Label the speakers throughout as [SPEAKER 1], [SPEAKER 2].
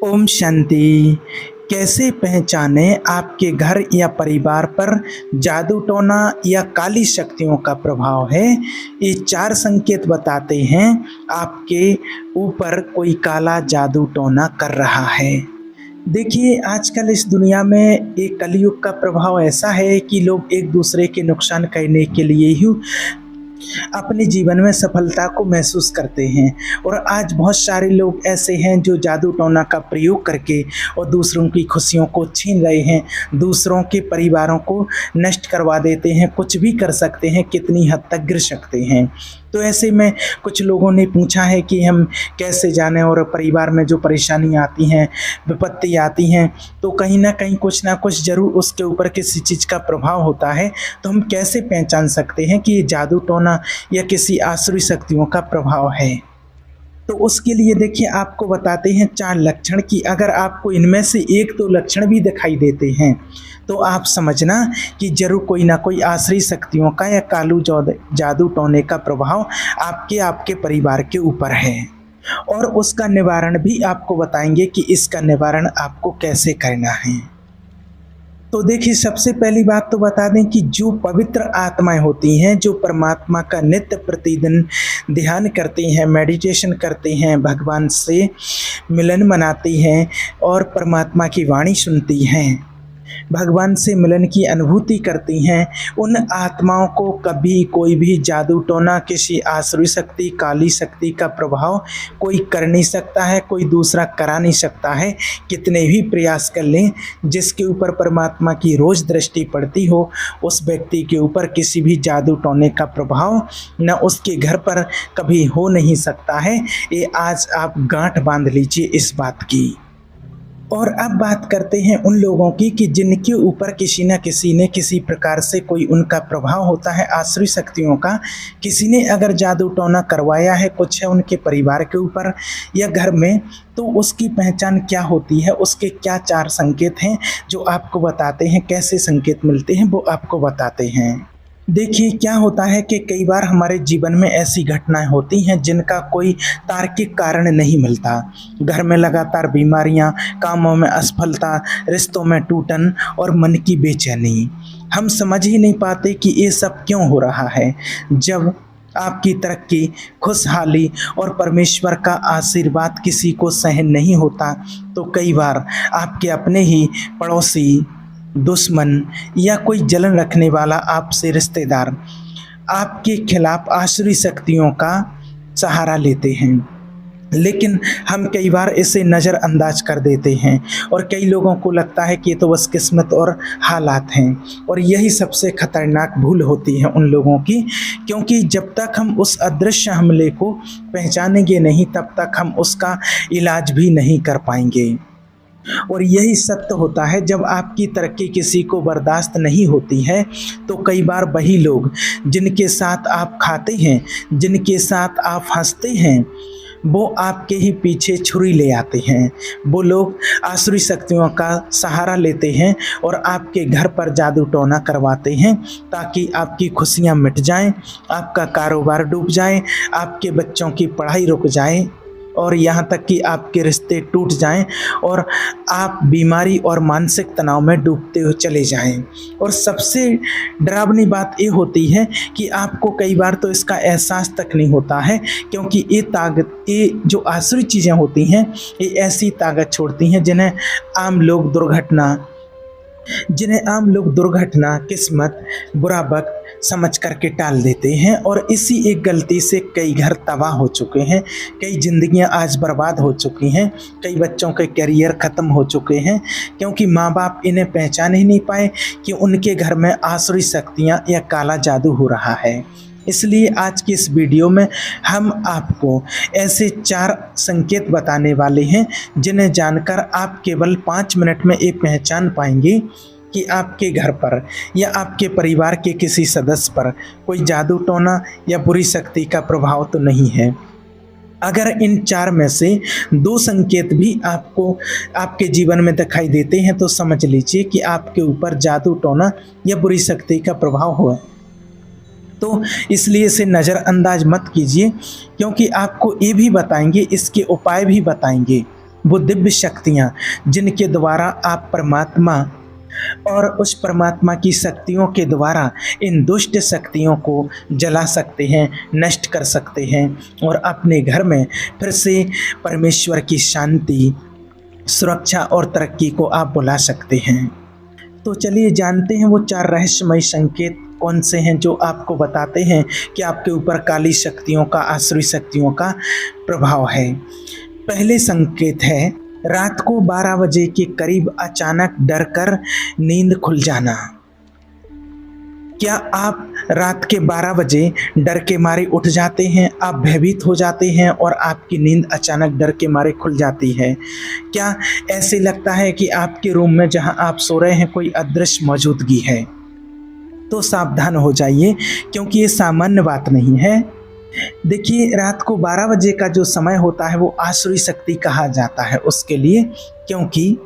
[SPEAKER 1] ओम शांति। कैसे पहचाने आपके घर या परिवार पर जादू टोना या काली शक्तियों का प्रभाव है। ये 4 संकेत बताते हैं आपके ऊपर कोई काला जादू टोना कर रहा है। देखिए, आजकल इस दुनिया में एक कलयुग का प्रभाव ऐसा है कि लोग एक दूसरे के नुकसान करने के लिए ही अपने जीवन में सफलता को महसूस करते हैं। और आज बहुत सारे लोग ऐसे हैं जो जादू टोना का प्रयोग करके और दूसरों की खुशियों को छीन रहे हैं, दूसरों के परिवारों को नष्ट करवा देते हैं, कुछ भी कर सकते हैं, कितनी हद तक गिर सकते हैं। तो ऐसे में कुछ लोगों ने पूछा है कि हम कैसे जानें, और परिवार में जो परेशानियाँ आती हैं, विपत्ति आती हैं, तो कहीं ना कुछ ज़रूर उसके ऊपर किसी चीज़ का प्रभाव होता है। तो हम कैसे पहचान सकते हैं कि ये जादू टोना या किसी आसुरी शक्तियों का प्रभाव है। तो उसके लिए देखिए, आपको बताते हैं 4 लक्षण कि अगर आपको इनमें से 1-2 लक्षण भी दिखाई देते हैं तो आप समझना कि ज़रूर कोई ना कोई आसुरी शक्तियों का या जादू टोने का प्रभाव आपके परिवार के ऊपर है। और उसका निवारण भी आपको बताएंगे कि इसका निवारण आपको कैसे करना है। तो देखिए, सबसे पहली बात तो बता दें कि जो पवित्र आत्माएं होती हैं, जो परमात्मा का नित्य प्रतिदिन ध्यान करती हैं, मेडिटेशन करती हैं, भगवान से मिलन मनाती हैं और परमात्मा की वाणी सुनती हैं, भगवान से मिलन की अनुभूति करती हैं, उन आत्माओं को कभी कोई भी जादू टोना, किसी आसुरी शक्ति, काली शक्ति का प्रभाव कोई कर नहीं सकता है, कोई दूसरा करा नहीं सकता है। कितने भी प्रयास कर लें, जिसके ऊपर परमात्मा की रोज़ दृष्टि पड़ती हो, उस व्यक्ति के ऊपर किसी भी जादू टोने का प्रभाव न उसके घर पर कभी हो नहीं सकता है। ये आज आप गांठ बांध लीजिए इस बात की। और अब बात करते हैं उन लोगों की कि जिनके ऊपर किसी न किसी ने किसी प्रकार से कोई उनका प्रभाव होता है आसुरी शक्तियों का। किसी ने अगर जादू टोना करवाया है, कुछ है उनके परिवार के ऊपर या घर में, तो उसकी पहचान क्या होती है, उसके क्या 4 संकेत हैं जो आपको बताते हैं। कैसे संकेत मिलते हैं वो आपको बताते हैं। देखिए, क्या होता है कि कई बार हमारे जीवन में ऐसी घटनाएं होती हैं जिनका कोई तार्किक कारण नहीं मिलता। घर में लगातार बीमारियां, कामों में असफलता, रिश्तों में टूटन और मन की बेचैनी। हम समझ ही नहीं पाते कि ये सब क्यों हो रहा है। जब आपकी तरक्की, खुशहाली और परमेश्वर का आशीर्वाद किसी को सहन नहीं होता, तो कई बार आपके अपने ही पड़ोसी, दुश्मन या कोई जलन रखने वाला आपसे रिश्तेदार आपके खिलाफ आसुरी शक्तियों का सहारा लेते हैं। लेकिन हम कई बार इसे नज़रअंदाज कर देते हैं और कई लोगों को लगता है कि ये तो बस किस्मत और हालात हैं। और यही सबसे खतरनाक भूल होती है उन लोगों की, क्योंकि जब तक हम उस अदृश्य हमले को पहचानेंगे नहीं, तब तक हम उसका इलाज भी नहीं कर पाएंगे। और यही सत्य होता है, जब आपकी तरक्की किसी को बर्दाश्त नहीं होती है, तो कई बार वही लोग जिनके साथ आप खाते हैं, जिनके साथ आप हंसते हैं, वो आपके ही पीछे छुरी ले आते हैं। वो लोग आसुरी शक्तियों का सहारा लेते हैं और आपके घर पर जादू टोना करवाते हैं, ताकि आपकी खुशियाँ मिट जाएं, आपका कारोबार डूब जाए, आपके बच्चों की पढ़ाई रुक जाए और यहाँ तक कि आपके रिश्ते टूट जाएं और आप बीमारी और मानसिक तनाव में डूबते हुए चले जाएं। और सबसे डरावनी बात ये होती है कि आपको कई बार तो इसका एहसास तक नहीं होता है, क्योंकि ये जो आसुरी चीज़ें होती हैं, ये ऐसी ताकत छोड़ती हैं जिन्हें आम लोग दुर्घटना, किस्मत, बुरा वक्त समझ करके टाल देते हैं। और इसी एक गलती से कई घर तबाह हो चुके हैं, कई जिंदगियां आज बर्बाद हो चुकी हैं, कई बच्चों के करियर ख़त्म हो चुके हैं, क्योंकि माँ बाप इन्हें पहचान ही नहीं पाए कि उनके घर में आसुरी शक्तियाँ या काला जादू हो रहा है। इसलिए आज की इस वीडियो में हम आपको ऐसे 4 संकेत बताने वाले हैं जिन्हें जानकर आप केवल 5 मिनट में ये पहचान पाएंगे कि आपके घर पर या आपके परिवार के किसी सदस्य पर कोई जादू टोना या बुरी शक्ति का प्रभाव तो नहीं है। अगर इन 4 में से 2 संकेत भी आपको आपके जीवन में दिखाई देते हैं, तो समझ लीजिए कि आपके ऊपर जादू टोना या बुरी शक्ति का प्रभाव हुआ। तो इसलिए इसे नज़रअंदाज मत कीजिए, क्योंकि आपको ये भी बताएंगे, इसके उपाय भी बताएंगे वो दिव्य शक्तियाँ जिनके द्वारा आप परमात्मा और उस परमात्मा की शक्तियों के द्वारा इन दुष्ट शक्तियों को जला सकते हैं, नष्ट कर सकते हैं और अपने घर में फिर से परमेश्वर की शांति, सुरक्षा और तरक्की को आप बुला सकते हैं। तो चलिए जानते हैं वो 4 रहस्यमय संकेत कौन से हैं जो आपको बताते हैं कि आपके ऊपर काली शक्तियों का, आसुरी शक्तियों का प्रभाव है। पहले संकेत है रात को 12 बजे के करीब अचानक डर कर नींद खुल जाना। क्या आप रात के 12 बजे डर के मारे उठ जाते हैं, आप भयभीत हो जाते हैं और आपकी नींद अचानक डर के मारे खुल जाती है? क्या ऐसे लगता है कि आपके रूम में जहां आप सो रहे हैं कोई अदृश्य मौजूदगी है? तो सावधान हो जाइए, क्योंकि ये सामान्य बात नहीं है। देखिए, रात को 12 बजे का जो समय होता है वो आसुरी शक्ति कहा जाता है उसके लिए, क्योंकि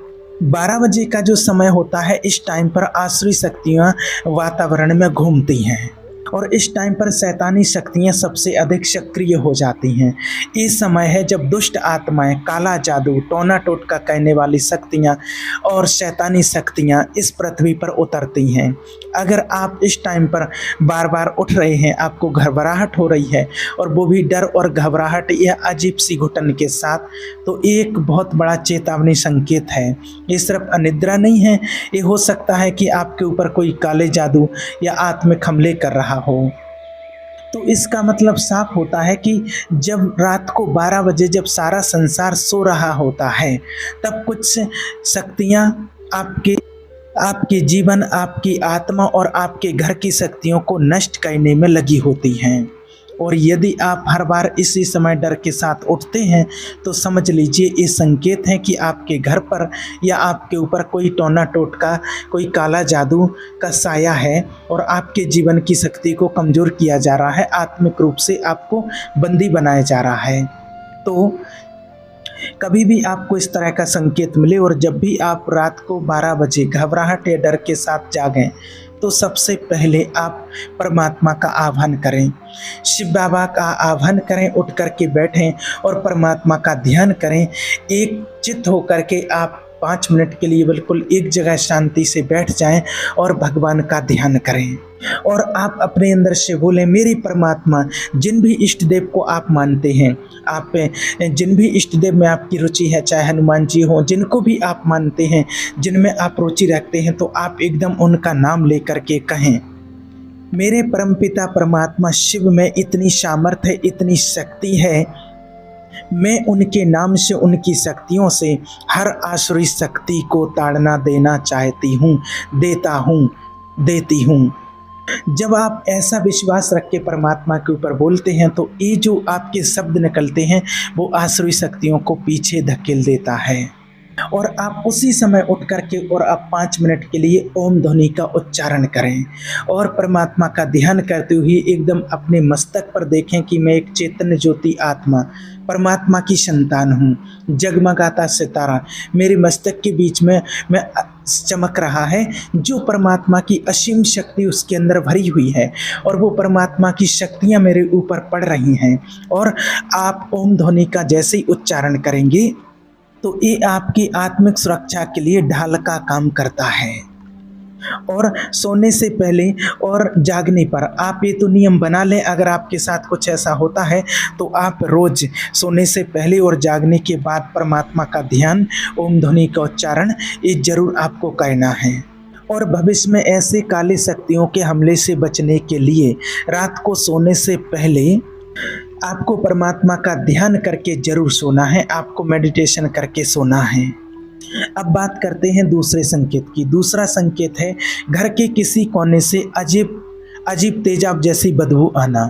[SPEAKER 1] 12 बजे का जो समय होता है इस टाइम पर आसुरी शक्तियाँ वातावरण में घूमती हैं और इस टाइम पर शैतानी शक्तियाँ सबसे अधिक सक्रिय हो जाती हैं। ये समय है जब दुष्ट आत्माएं, काला जादू, टोना टोटका कहने वाली शक्तियाँ और शैतानी शक्तियाँ इस पृथ्वी पर उतरती हैं। अगर आप इस टाइम पर बार बार उठ रहे हैं, आपको घबराहट हो रही है और वो भी डर और घबराहट या अजीब सी घुटन के साथ, तो एक बहुत बड़ा चेतावनी संकेत है। ये सिर्फ अनिद्रा नहीं है, ये हो सकता है कि आपके ऊपर कोई काले जादू या आत्मिक हमले कर रहा हो। तो इसका मतलब साफ होता है कि जब रात को 12 बजे जब सारा संसार सो रहा होता है, तब कुछ शक्तियाँ आपके जीवन, आपकी आत्मा और आपके घर की शक्तियों को नष्ट करने में लगी होती हैं। और यदि आप हर बार इसी समय डर के साथ उठते हैं तो समझ लीजिए ये संकेत है कि आपके घर पर या आपके ऊपर कोई टोना टोटका, कोई काला जादू का साया है और आपके जीवन की शक्ति को कमज़ोर किया जा रहा है, आत्मिक रूप से आपको बंदी बनाया जा रहा है। तो कभी भी आपको इस तरह का संकेत मिले और जब भी आप रात को 12 बजे घबराहट या डर के साथ जागें, तो सबसे पहले आप परमात्मा का आह्वान करें, शिव बाबा का आह्वान करें, उठ कर के बैठें और परमात्मा का ध्यान करें। एक चित्त होकर के आप 5 मिनट के लिए बिल्कुल एक जगह शांति से बैठ जाएं और भगवान का ध्यान करें और आप अपने अंदर से बोलें, मेरी परमात्मा, जिन भी इष्ट देव को आप मानते हैं, आप जिन भी इष्ट देव में आपकी रुचि है, चाहे हनुमान जी हो, जिनको भी आप मानते हैं, जिनमें आप रुचि रखते हैं, तो आप एकदम उनका नाम लेकर के कहें, मेरे परमपिता परमात्मा शिव में इतनी सामर्थ्य, इतनी शक्ति है, मैं उनके नाम से, उनकी शक्तियों से हर आसुरी शक्ति को ताड़ना देना चाहती हूँ, देता हूँ, देती हूँ। जब आप ऐसा विश्वास रख के परमात्मा के ऊपर बोलते हैं तो ये जो आपके शब्द निकलते हैं वो आसुरी शक्तियों को पीछे धकेल देता है। और आप उसी समय उठ करके और आप 5 मिनट के लिए ओम ध्वनि का उच्चारण करें और परमात्मा का ध्यान करते हुए एकदम अपने मस्तक पर देखें कि मैं एक चैतन्य ज्योति आत्मा, परमात्मा की संतान हूँ, जगमगाता सितारा मेरे मस्तक के बीच में मैं चमक रहा है, जो परमात्मा की असीम शक्ति उसके अंदर भरी हुई है और वो परमात्मा की शक्तियाँ मेरे ऊपर पड़ रही हैं। और आप ओम ध्वनि का जैसे ही उच्चारण करेंगे तो ये आपकी आत्मिक सुरक्षा के लिए ढाल का काम करता है। और सोने से पहले और जागने पर आप ये तो नियम बना लें, अगर आपके साथ कुछ ऐसा होता है तो आप रोज़ सोने से पहले और जागने के बाद परमात्मा का ध्यान, ओम ध्वनि का उच्चारण ये जरूर आपको करना है। और भविष्य में ऐसे काली शक्तियों के हमले से बचने के लिए रात को सोने से पहले आपको परमात्मा का ध्यान करके जरूर सोना है, आपको मेडिटेशन करके सोना है। अब बात करते हैं दूसरे संकेत की। दूसरा संकेत है घर के किसी कोने से अजीब तेजाब जैसी बदबू आना।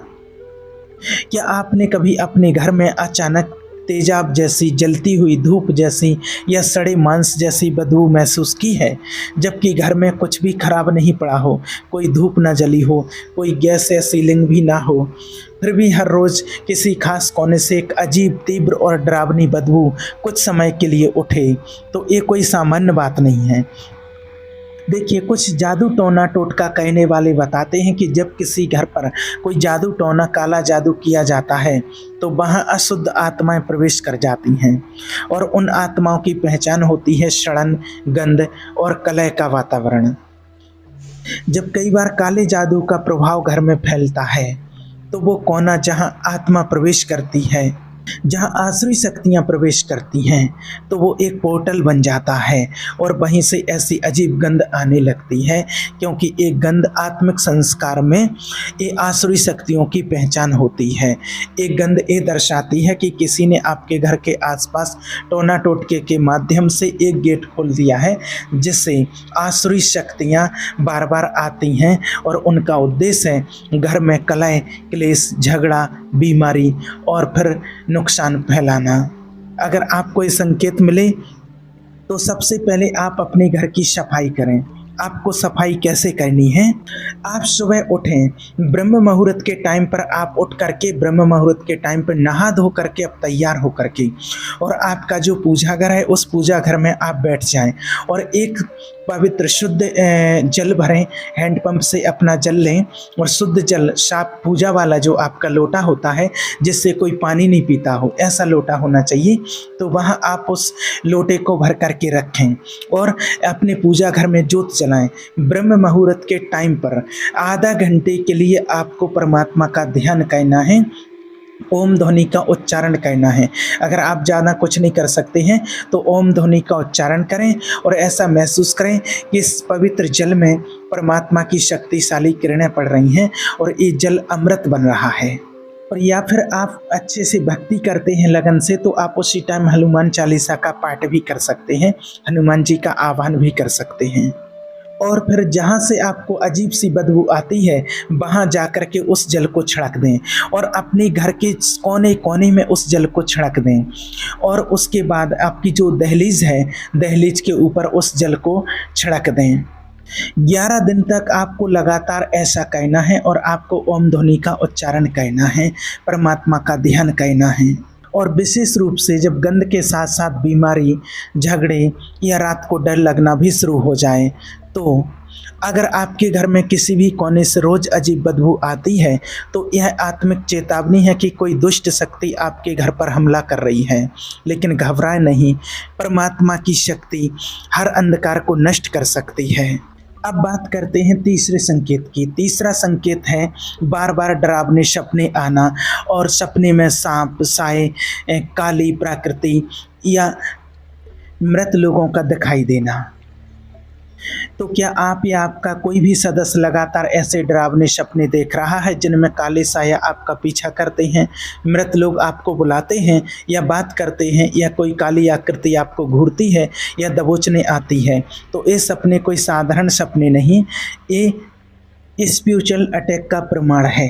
[SPEAKER 1] क्या आपने कभी अपने घर में अचानक तेजाब जैसी, जलती हुई धूप जैसी या सड़े मांस जैसी बदबू महसूस की है, जबकि घर में कुछ भी खराब नहीं पड़ा हो, कोई धूप ना जली हो, कोई गैस या सीलिंग भी ना हो, फिर भी हर रोज़ किसी खास कोने से एक अजीब, तीव्र और डरावनी बदबू कुछ समय के लिए उठे, तो ये कोई सामान्य बात नहीं है। देखिए, कुछ जादू टोना टोटका कहने वाले बताते हैं कि जब किसी घर पर कोई जादू टोना काला जादू किया जाता है तो वहाँ अशुद्ध आत्माएं प्रवेश कर जाती हैं और उन आत्माओं की पहचान होती है सड़न, गंध और कलह का वातावरण। जब कई बार काले जादू का प्रभाव घर में फैलता है तो वो कोना जहाँ आत्मा प्रवेश करती है, जहाँ आसुरी शक्तियाँ प्रवेश करती हैं, तो वो एक पोर्टल बन जाता है और वहीं से ऐसी अजीब गंध आने लगती है, क्योंकि एक गंध आत्मिक संस्कार में ये आसुरी शक्तियों की पहचान होती है। एक गंध ये दर्शाती है कि किसी ने आपके घर के आसपास टोना टोटके के माध्यम से एक गेट खोल दिया है, जिससे आसुरी शक्तियाँ बार बार आती हैं और उनका उद्देश्य है घर में कलह, क्लेश, झगड़ा, बीमारी और फिर नुकसान फैलाना। अगर आपको ये संकेत मिले तो सबसे पहले आप अपने घर की सफाई करें। आपको सफाई कैसे करनी है? आप सुबह उठें, ब्रह्म मुहूर्त के टाइम पर आप उठ करके ब्रह्म मुहूर्त के टाइम पर नहा धो करके अब तैयार हो करके और आपका जो पूजा घर है उस पूजा घर में आप बैठ जाएं और एक पवित्र शुद्ध जल भरें। हैंडपंप से अपना जल लें और शुद्ध जल, साफ पूजा वाला जो आपका लोटा होता है जिससे कोई पानी नहीं पीता हो, ऐसा लोटा होना चाहिए। तो वहाँ आप उस लोटे को भर करके रखें और अपने पूजा घर में ज्योत जलाएं। ब्रह्म मुहूर्त के टाइम पर आधा घंटे के लिए आपको परमात्मा का ध्यान करना है, ओम ध्वनि का उच्चारण करना है। अगर आप ज़्यादा कुछ नहीं कर सकते हैं तो ओम ध्वनि का उच्चारण करें और ऐसा महसूस करें कि इस पवित्र जल में परमात्मा की शक्तिशाली किरणें पड़ रही हैं और ये जल अमृत बन रहा है। और या फिर आप अच्छे से भक्ति करते हैं लगन से तो आप उसी टाइम हनुमान चालीसा का पाठ भी कर सकते हैं, हनुमान जी का आह्वान भी कर सकते हैं। और फिर जहाँ से आपको अजीब सी बदबू आती है वहाँ जा कर के उस जल को छिड़क दें और अपने घर के कोने कोने में उस जल को छिड़क दें और उसके बाद आपकी जो दहलीज है, दहलीज के ऊपर उस जल को छिड़क दें। 11 दिन तक आपको लगातार ऐसा कहना है और आपको ओम ध्वनि का उच्चारण करना है, परमात्मा का ध्यान करना है। और विशेष रूप से जब गंध के साथ साथ बीमारी, झगड़े या रात को डर लगना भी शुरू हो जाए, तो अगर आपके घर में किसी भी कोने से रोज़ अजीब बदबू आती है तो यह आत्मिक चेतावनी है कि कोई दुष्ट शक्ति आपके घर पर हमला कर रही है। लेकिन घबराए नहीं, परमात्मा की शक्ति हर अंधकार को नष्ट कर सकती है। अब बात करते हैं तीसरे संकेत की। तीसरा संकेत है बार बार डरावने सपने आना और सपने में सांप, साए, काली प्रकृति या मृत लोगों का दिखाई देना। तो क्या आप या आपका कोई भी सदस्य लगातार ऐसे डरावने सपने देख रहा है जिनमें काले साया आपका पीछा करते हैं, मृत लोग आपको बुलाते हैं या बात करते हैं या कोई काली आकृति आपको घूरती है या दबोचने आती है, तो ये सपने कोई साधारण सपने नहीं, ये स्पिरिचुअल अटैक का प्रमाण है।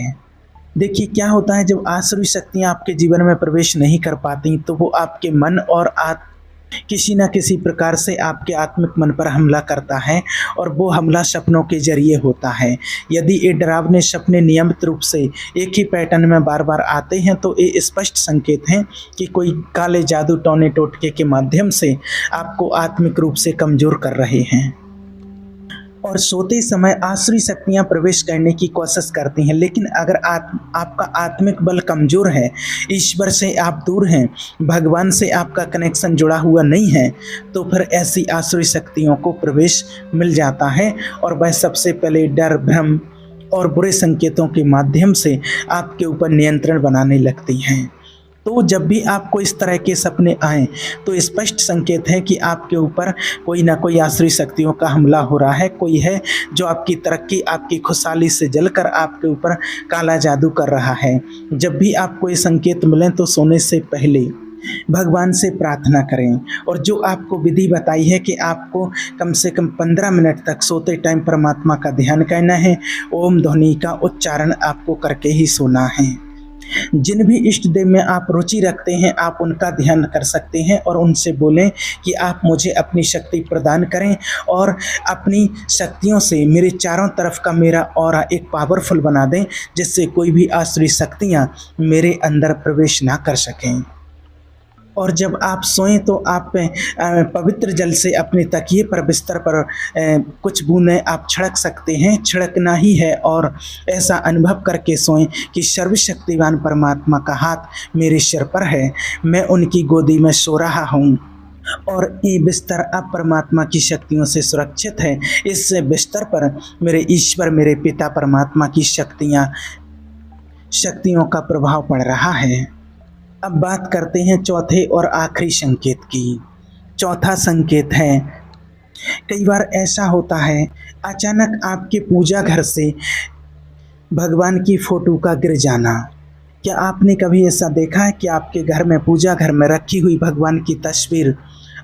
[SPEAKER 1] देखिए क्या होता है, जब आसुरी शक्तियाँ आपके जीवन में प्रवेश नहीं कर पाती तो वो आपके मन और किसी न किसी प्रकार से आपके आत्मिक मन पर हमला करता है और वो हमला सपनों के जरिए होता है। यदि ये डरावने सपने नियमित रूप से एक ही पैटर्न में बार बार आते हैं तो ये स्पष्ट संकेत हैं कि कोई काले जादू टोने टोटके के माध्यम से आपको आत्मिक रूप से कमज़ोर कर रहे हैं। और सोते समय आसुरी शक्तियाँ प्रवेश करने की कोशिश करती हैं, लेकिन अगर आपका आत्मिक बल कमज़ोर है, ईश्वर से आप दूर हैं, भगवान से आपका कनेक्शन जुड़ा हुआ नहीं है, तो फिर ऐसी आसुरी शक्तियों को प्रवेश मिल जाता है और वह सबसे पहले डर, भ्रम और बुरे संकेतों के माध्यम से आपके ऊपर नियंत्रण बनाने लगती हैं। तो जब भी आपको इस तरह के सपने आएँ तो स्पष्ट संकेत है कि आपके ऊपर कोई ना कोई आसुरी शक्तियों का हमला हो रहा है। कोई है जो आपकी तरक्की, आपकी खुशहाली से जलकर आपके ऊपर काला जादू कर रहा है। जब भी आपको ये संकेत मिलें तो सोने से पहले भगवान से प्रार्थना करें और जो आपको विधि बताई है कि आपको कम से कम 15 मिनट तक सोते टाइम परमात्मा का ध्यान करना है, ओम ध्वनि का उच्चारण आपको करके ही सोना है। जिन भी इष्ट देव में आप रुचि रखते हैं आप उनका ध्यान कर सकते हैं और उनसे बोलें कि आप मुझे अपनी शक्ति प्रदान करें और अपनी शक्तियों से मेरे चारों तरफ का मेरा ऑरा एक पावरफुल बना दें, जिससे कोई भी आसुरी शक्तियाँ मेरे अंदर प्रवेश ना कर सकें। और जब आप सोएं तो आप पवित्र जल से अपने तकिए पर बिस्तर पर कुछ बूंदें आप छिड़क सकते हैं, छिड़कना ही है और ऐसा अनुभव करके सोएं कि सर्वशक्तिवान परमात्मा का हाथ मेरे सिर पर है, मैं उनकी गोदी में सो रहा हूँ और ये बिस्तर अब परमात्मा की शक्तियों से सुरक्षित है। इस बिस्तर पर मेरे ईश्वर, मेरे पिता परमात्मा की शक्तियों का प्रभाव पड़ रहा है। अब बात करते हैं चौथे और आखिरी संकेत की। चौथा संकेत है, कई बार ऐसा होता है अचानक आपके पूजा घर से भगवान की फोटो का गिर जाना। क्या आपने कभी ऐसा देखा है कि आपके घर में, पूजा घर में रखी हुई भगवान की तस्वीर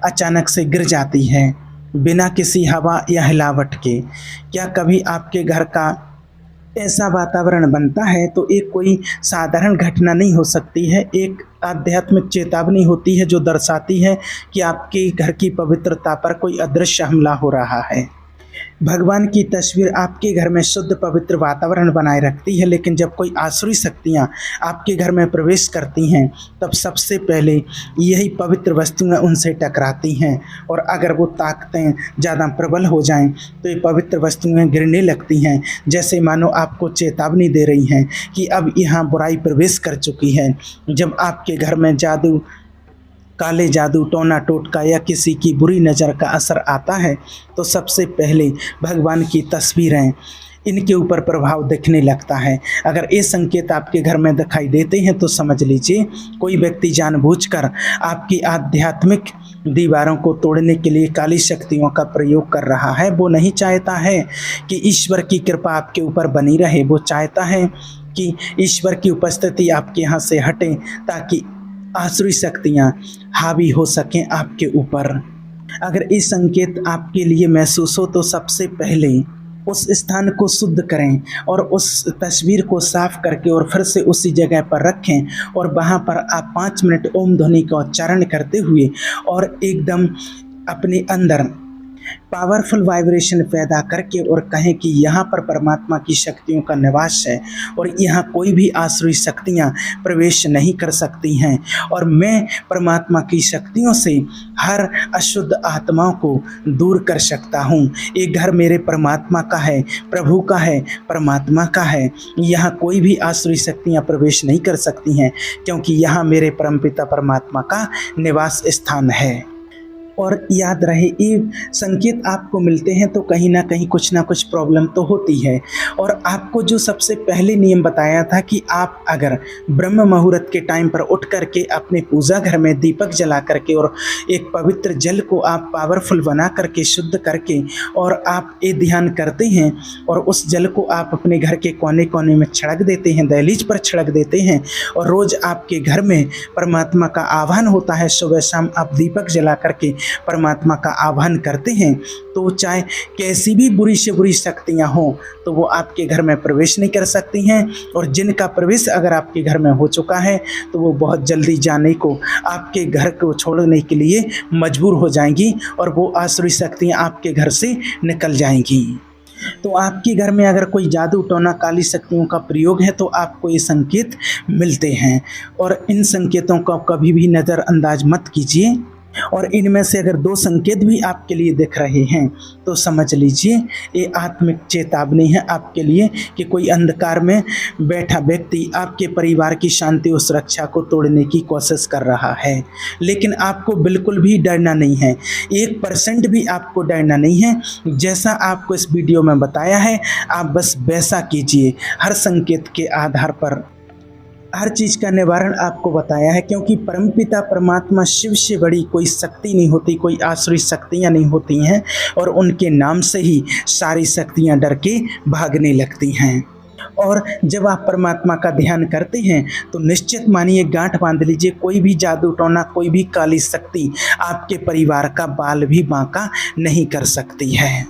[SPEAKER 1] अचानक से गिर जाती है बिना किसी हवा या हिलावट के? क्या कभी आपके घर का ऐसा वातावरण बनता है? तो एक कोई साधारण घटना नहीं हो सकती है, एक आध्यात्मिक चेतावनी होती है जो दर्शाती है कि आपके घर की पवित्रता पर कोई अदृश्य हमला हो रहा है। भगवान की तस्वीर आपके घर में शुद्ध पवित्र वातावरण बनाए रखती है, लेकिन जब कोई आसुरी शक्तियाँ आपके घर में प्रवेश करती हैं तब सबसे पहले यही पवित्र वस्तुएं उनसे टकराती हैं और अगर वो ताकतें ज़्यादा प्रबल हो जाएं तो ये पवित्र वस्तुएं गिरने लगती हैं, जैसे मानो आपको चेतावनी दे रही हैं कि अब यहाँ बुराई प्रवेश कर चुकी है। जब आपके घर में जादू, काले जादू, टोना टोटका या किसी की बुरी नज़र का असर आता है तो सबसे पहले भगवान की तस्वीरें, इनके ऊपर प्रभाव दिखने लगता है। अगर ये संकेत आपके घर में दिखाई देते हैं तो समझ लीजिए कोई व्यक्ति जानबूझकर आपकी आध्यात्मिक दीवारों को तोड़ने के लिए काली शक्तियों का प्रयोग कर रहा है। वो नहीं चाहता है कि ईश्वर की कृपा आपके ऊपर बनी रहे, वो चाहता है कि ईश्वर की उपस्थिति आपके यहाँ से हटे ताकि आसुरी शक्तियाँ हावी हो सकें आपके ऊपर। अगर ये संकेत आपके लिए महसूस हो तो सबसे पहले उस स्थान को शुद्ध करें और उस तस्वीर को साफ करके और फिर से उसी जगह पर रखें और वहाँ पर आप 5 मिनट ओम ध्वनि का उच्चारण करते हुए और एकदम अपने अंदर पावरफुल वाइब्रेशन पैदा करके और कहें कि यहाँ पर परमात्मा की शक्तियों का निवास है और यहाँ कोई भी आसुरी शक्तियाँ प्रवेश नहीं कर सकती हैं और मैं परमात्मा की शक्तियों से हर अशुद्ध आत्माओं को दूर कर सकता हूँ। ये घर मेरे परमात्मा का है, प्रभु का है, परमात्मा का है। यहाँ कोई भी आसुरी शक्तियाँ प्रवेश नहीं कर सकती हैं क्योंकि यहाँ मेरे परमपिता परमात्मा का निवास स्थान है। और याद रहे ये संकेत आपको मिलते हैं तो कहीं ना कहीं कुछ ना कुछ प्रॉब्लम तो होती है। और आपको जो सबसे पहले नियम बताया था कि आप अगर ब्रह्म मुहूर्त के टाइम पर उठ करके अपने पूजा घर में दीपक जला करके और एक पवित्र जल को आप पावरफुल बना करके शुद्ध करके और आप ये ध्यान करते हैं और उस जल को आप अपने घर के कोने कोने में छिड़क देते हैं, दहलीज पर छिड़क देते हैं और रोज़ आपके घर में परमात्मा का आह्वान होता है। सुबह शाम आप दीपक जला करके परमात्मा का आह्वान करते हैं तो चाहे कैसी भी बुरी से बुरी शक्तियां हों तो वो आपके घर में प्रवेश नहीं कर सकती हैं और जिनका प्रवेश अगर आपके घर में हो चुका है तो वो बहुत जल्दी जाने को, आपके घर को छोड़ने के लिए मजबूर हो जाएंगी और वो आसुरी शक्तियां आपके घर से निकल जाएंगी। तो आपके घर में अगर कोई जादू टोना काली शक्तियों का प्रयोग है तो आपको ये संकेत मिलते हैं और इन संकेतों का कभी भी नज़रअंदाज मत कीजिए। और इनमें से अगर 2 संकेत भी आपके लिए दिख रहे हैं तो समझ लीजिए ये आत्मिक चेतावनी है आपके लिए कि कोई अंधकार में बैठा व्यक्ति आपके परिवार की शांति और सुरक्षा को तोड़ने की कोशिश कर रहा है। लेकिन आपको बिल्कुल भी डरना नहीं है, 1% भी आपको डरना नहीं है। जैसा आपको इस वीडियो में बताया है आप बस वैसा कीजिए। हर संकेत के आधार पर हर चीज़ का निवारण आपको बताया है क्योंकि परमपिता परमात्मा शिव से बड़ी कोई शक्ति नहीं होती, कोई आसुरी शक्तियाँ नहीं होती हैं और उनके नाम से ही सारी शक्तियाँ डर के भागने लगती हैं। और जब आप परमात्मा का ध्यान करते हैं तो निश्चित मानिए, गांठ बांध लीजिए, कोई भी जादू टोना, कोई भी काली शक्ति आपके परिवार का बाल भी बांका नहीं कर सकती है।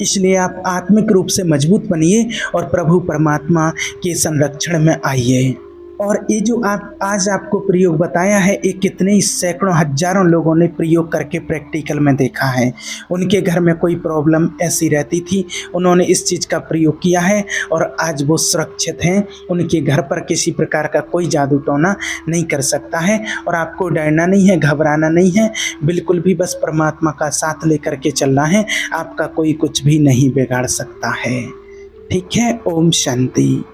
[SPEAKER 1] इसलिए आप आत्मिक रूप से मजबूत बनिए और प्रभु परमात्मा के संरक्षण में आइए। और ये जो आप आज आपको प्रयोग बताया है, ये कितने ही सैकड़ों हज़ारों लोगों ने प्रयोग करके प्रैक्टिकल में देखा है। उनके घर में कोई प्रॉब्लम ऐसी रहती थी, उन्होंने इस चीज़ का प्रयोग किया है और आज वो सुरक्षित हैं। उनके घर पर किसी प्रकार का कोई जादू टोना नहीं कर सकता है और आपको डरना नहीं है, घबराना नहीं है, बिल्कुल भी। बस परमात्मा का साथ लेकर के चलना है, आपका कोई कुछ भी नहीं बिगाड़ सकता है। ठीक है, ओम शांति।